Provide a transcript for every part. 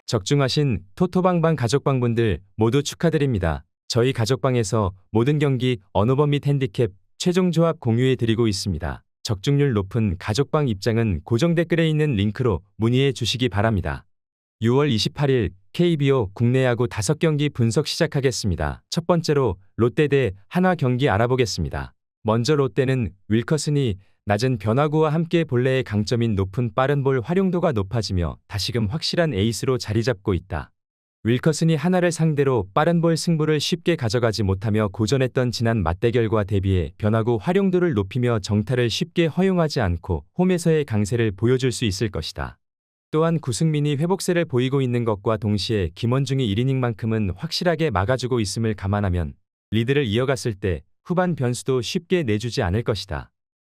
적중하신 토토방방 가족방분들 모두 축하드립니다. 저희 가족방에서 모든 경기, 언어범 및 핸디캡, 최종 조합 공유해 드리고 있습니다. 적중률 높은 가족방 입장은 고정 댓글에 있는 링크로 문의해 주시기 바랍니다. 6월 28일 KBO 국내 야구 5경기 분석 시작하겠습니다. 첫 번째로 롯데 대 한화 경기 알아보겠습니다. 먼저 롯데는 윌커슨이 낮은 변화구와 함께 본래의 강점인 높은 빠른 볼 활용도가 높아지며 다시금 확실한 에이스로 자리잡고 있다. 윌커슨이 한화를 상대로 빠른 볼 승부를 쉽게 가져가지 못하며 고전했던 지난 맞대결과 대비해 변화구 활용도를 높이며 정타를 쉽게 허용하지 않고 홈에서의 강세를 보여줄 수 있을 것이다. 또한 구승민이 회복세를 보이고 있는 것과 동시에 김원중이 1이닝만큼은 확실하게 막아주고 있음을 감안하면 리드를 이어갔을 때 후반 변수도 쉽게 내주지 않을 것이다.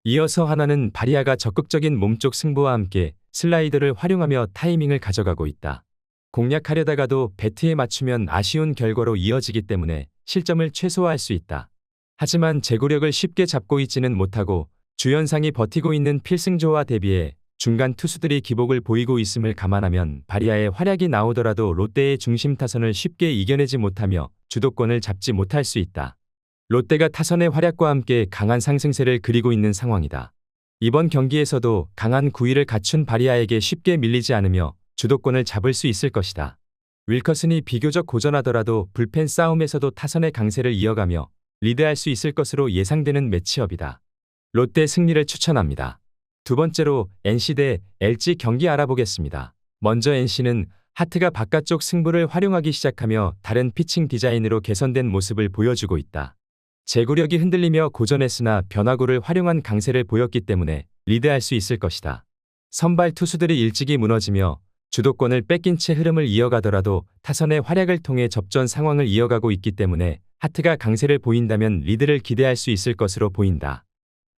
이어서 한화는 바리아가 적극적인 몸쪽 승부와 함께 슬라이더를 활용하며 타이밍을 가져가고 있다. 공략하려다가도 배트에 맞추면 아쉬운 결과로 이어지기 때문에 실점을 최소화할 수 있다. 하지만 제구력을 쉽게 잡고 있지는 못하고 주연상이 버티고 있는 필승조와 대비해 중간 투수들이 기복을 보이고 있음을 감안하면 바리아의 활약이 나오더라도 롯데의 중심 타선을 쉽게 이겨내지 못하며 주도권을 잡지 못할 수 있다. 롯데가 타선의 활약과 함께 강한 상승세를 그리고 있는 상황이다. 이번 경기에서도 강한 구위를 갖춘 바리아에게 쉽게 밀리지 않으며 주도권을 잡을 수 있을 것이다. 윌커슨이 비교적 고전하더라도 불펜 싸움에서도 타선의 강세를 이어가며 리드할 수 있을 것으로 예상되는 매치업이다. 롯데 승리를 추천합니다. 두 번째로 NC 대 LG 경기 알아보겠습니다. 먼저 NC는 하트가 바깥쪽 승부를 활용하기 시작하며 다른 피칭 디자인으로 개선된 모습을 보여주고 있다. 제구력이 흔들리며 고전했으나 변화구를 활용한 강세를 보였기 때문에 리드할 수 있을 것이다. 선발 투수들이 일찍이 무너지며 주도권을 뺏긴 채 흐름을 이어가더라도 타선의 활약을 통해 접전 상황을 이어가고 있기 때문에 하트가 강세를 보인다면 리드를 기대할 수 있을 것으로 보인다.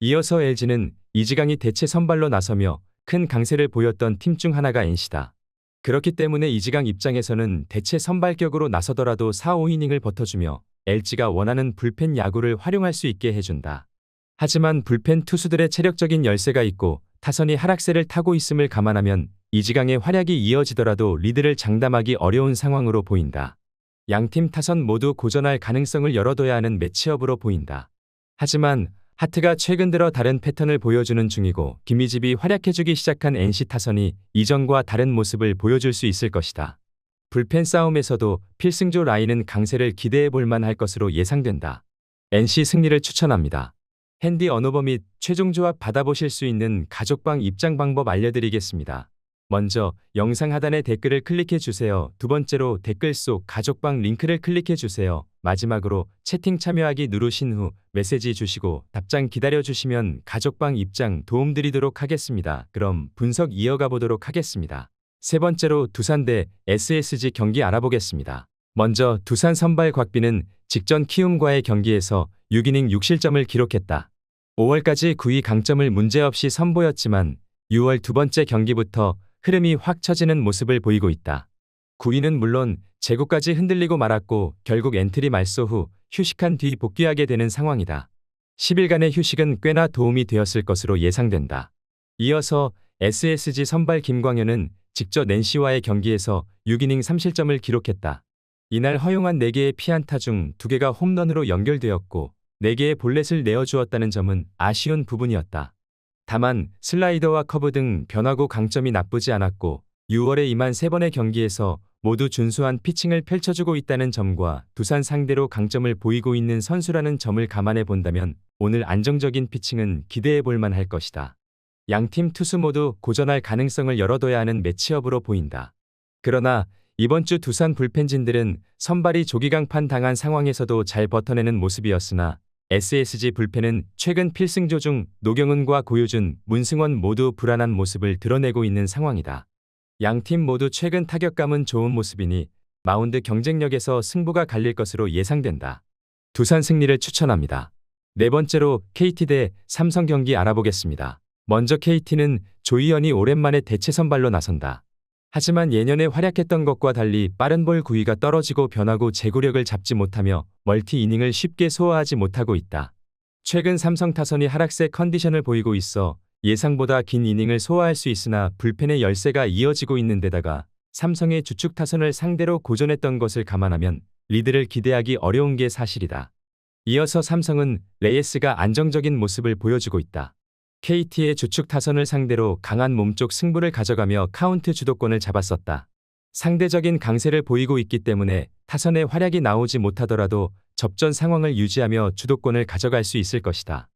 이어서 LG는 이지강이 대체 선발로 나서며 큰 강세를 보였던 팀 중 하나가 NC다. 그렇기 때문에 이지강 입장에서는 대체 선발격으로 나서더라도 4, 5이닝을 버텨주며 LG가 원하는 불펜 야구를 활용할 수 있게 해준다. 하지만 불펜 투수들의 체력적인 열세가 있고 타선이 하락세를 타고 있음을 감안하면 이지강의 활약이 이어지더라도 리드를 장담하기 어려운 상황으로 보인다. 양팀 타선 모두 고전할 가능성을 열어둬야 하는 매치업으로 보인다. 하지만 하트가 최근 들어 다른 패턴을 보여주는 중이고 김희집이 활약해주기 시작한 NC 타선이 이전과 다른 모습을 보여줄 수 있을 것이다. 불펜 싸움에서도 필승조 라인은 강세를 기대해 볼만 할 것으로 예상된다. NC 승리를 추천합니다. 핸디 언어버 및 최종 조합 받아보실 수 있는 가족방 입장 방법 알려드리겠습니다. 먼저 영상 하단의 댓글을 클릭해 주세요. 두 번째로 댓글 속 가족방 링크를 클릭해 주세요. 마지막으로 채팅 참여하기 누르신 후 메시지 주시고 답장 기다려 주시면 가족방 입장 도움드리도록 하겠습니다. 그럼 분석 이어가 보도록 하겠습니다. 세 번째로 두산 대 SSG 경기 알아보겠습니다. 먼저 두산 선발 곽빈은 직전 키움과의 경기에서 6이닝 6실점을 기록했다. 5월까지 9위 강점을 문제없이 선보였지만 6월 두 번째 경기부터 흐름이 확 처지는 모습을 보이고 있다. 9위는 물론 제구까지 흔들리고 말았고 결국 엔트리 말소 후 휴식한 뒤 복귀하게 되는 상황이다. 10일간의 휴식은 꽤나 도움이 되었을 것으로 예상된다. 이어서 SSG 선발 김광현은 직접 NC와의 경기에서 6이닝 3실점을 기록했다. 이날 허용한 4개의 피안타 중 2개가 홈런으로 연결되었고 4개의 볼넷을 내어주었다는 점은 아쉬운 부분이었다. 다만 슬라이더와 커브 등 변화구 강점이 나쁘지 않았고 6월에 임한 3번의 경기에서 모두 준수한 피칭을 펼쳐주고 있다는 점과 두산 상대로 강점을 보이고 있는 선수라는 점을 감안해 본다면 오늘 안정적인 피칭은 기대해 볼 만할 것이다. 양팀 투수 모두 고전할 가능성을 열어둬야 하는 매치업으로 보인다. 그러나 이번 주 두산 불펜진들은 선발이 조기강판 당한 상황에서도 잘 버텨내는 모습이었으나 SSG 불펜은 최근 필승조 중 노경은과 고효준, 문승원 모두 불안한 모습을 드러내고 있는 상황이다. 양팀 모두 최근 타격감은 좋은 모습이니 마운드 경쟁력에서 승부가 갈릴 것으로 예상된다. 두산 승리를 추천합니다. 네 번째로 KT 대 삼성 경기 알아보겠습니다. 먼저 KT는 조희연이 오랜만에 대체 선발로 나선다. 하지만 예년에 활약했던 것과 달리 빠른 볼 구위가 떨어지고 변화구 제구력을 잡지 못하며 멀티 이닝을 쉽게 소화하지 못하고 있다. 최근 삼성 타선이 하락세 컨디션을 보이고 있어 예상보다 긴 이닝을 소화할 수 있으나 불펜의 열세가 이어지고 있는 데다가 삼성의 주축 타선을 상대로 고전했던 것을 감안하면 리드를 기대하기 어려운 게 사실이다. 이어서 삼성은 레이스가 안정적인 모습을 보여주고 있다. KT의 주축 타선을 상대로 강한 몸쪽 승부를 가져가며 카운트 주도권을 잡았었다. 상대적인 강세를 보이고 있기 때문에 타선의 활약이 나오지 못하더라도 접전 상황을 유지하며 주도권을 가져갈 수 있을 것이다.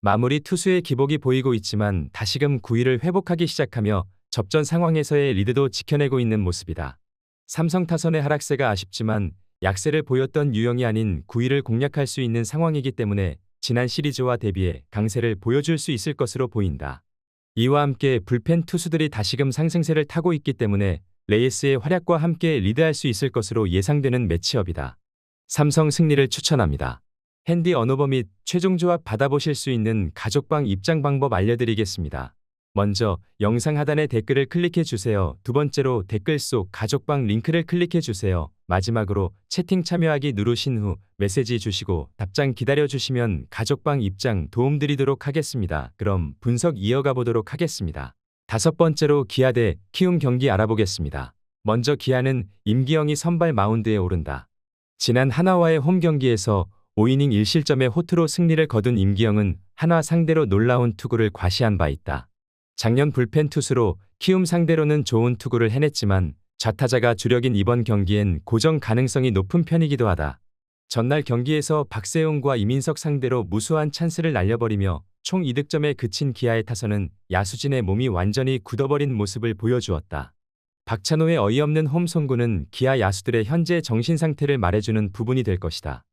마무리 투수의 기복이 보이고 있지만 다시금 9위를 회복하기 시작하며 접전 상황에서의 리드도 지켜내고 있는 모습이다. 삼성 타선의 하락세가 아쉽지만 약세를 보였던 유형이 아닌 9위를 공략할 수 있는 상황이기 때문에 지난 시리즈와 대비해 강세를 보여줄 수 있을 것으로 보인다. 이와 함께 불펜 투수들이 다시금 상승세를 타고 있기 때문에 레이스의 활약과 함께 리드할 수 있을 것으로 예상되는 매치업이다. 삼성 승리를 추천합니다. 핸디 언오버 및 최종 조합 받아보실 수 있는 가족방 입장 방법 알려드리겠습니다. 먼저 영상 하단의 댓글을 클릭해 주세요. 두 번째로 댓글 속 가족방 링크를 클릭해 주세요. 마지막으로 채팅 참여하기 누르신 후 메시지 주시고 답장 기다려 주시면 가족방 입장 도움드리도록 하겠습니다. 그럼 분석 이어가 보도록 하겠습니다. 다섯 번째로 기아 대 키움 경기 알아보겠습니다. 먼저 기아는 임기영이 선발 마운드에 오른다. 지난 하나와의 홈 경기에서 5이닝 1실점의 호투로 승리를 거둔 임기영은 한화 상대로 놀라운 투구를 과시한 바 있다. 작년 불펜 투수로 키움 상대로는 좋은 투구를 해냈지만 좌타자가 주력인 이번 경기엔 고정 가능성이 높은 편이기도 하다. 전날 경기에서 박세용과 이민석 상대로 무수한 찬스를 날려버리며 총 2득점에 그친 기아의 타선은 야수진의 몸이 완전히 굳어버린 모습을 보여주었다. 박찬호의 어이없는 홈 송구는 기아 야수들의 현재 정신 상태를 말해주는 부분이 될 것이다.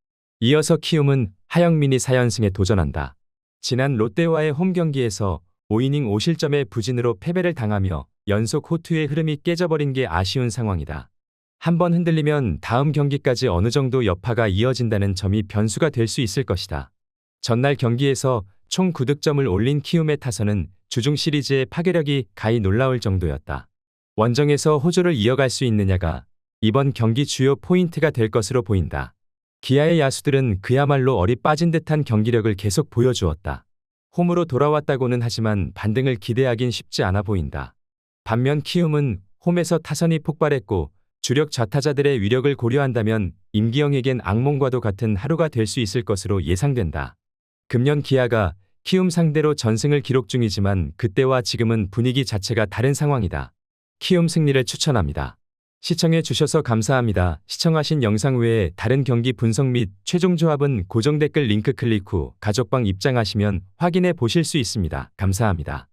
이어서 키움은 하영민이 4연승에 도전한다. 지난 롯데와의 홈 경기에서 5이닝 5실점의 부진으로 패배를 당하며 연속 호투의 흐름이 깨져버린 게 아쉬운 상황이다. 한번 흔들리면 다음 경기까지 어느 정도 여파가 이어진다는 점이 변수가 될 수 있을 것이다. 전날 경기에서 총 9득점을 올린 키움의 타선은 주중 시리즈의 파괴력이 가히 놀라울 정도였다. 원정에서 호조를 이어갈 수 있느냐가 이번 경기 주요 포인트가 될 것으로 보인다. 기아의 야수들은 그야말로 얼이 빠진 듯한 경기력을 계속 보여주었다. 홈으로 돌아왔다고는 하지만 반등을 기대하긴 쉽지 않아 보인다. 반면 키움은 홈에서 타선이 폭발했고 주력 좌타자들의 위력을 고려한다면 임기영에겐 악몽과도 같은 하루가 될 수 있을 것으로 예상된다. 금년 기아가 키움 상대로 전승을 기록 중이지만 그때와 지금은 분위기 자체가 다른 상황이다. 키움 승리를 추천합니다. 시청해 주셔서 감사합니다. 시청하신 영상 외에 다른 경기 분석 및 최종 조합은 고정 댓글 링크 클릭 후 가족방 입장하시면 확인해 보실 수 있습니다. 감사합니다.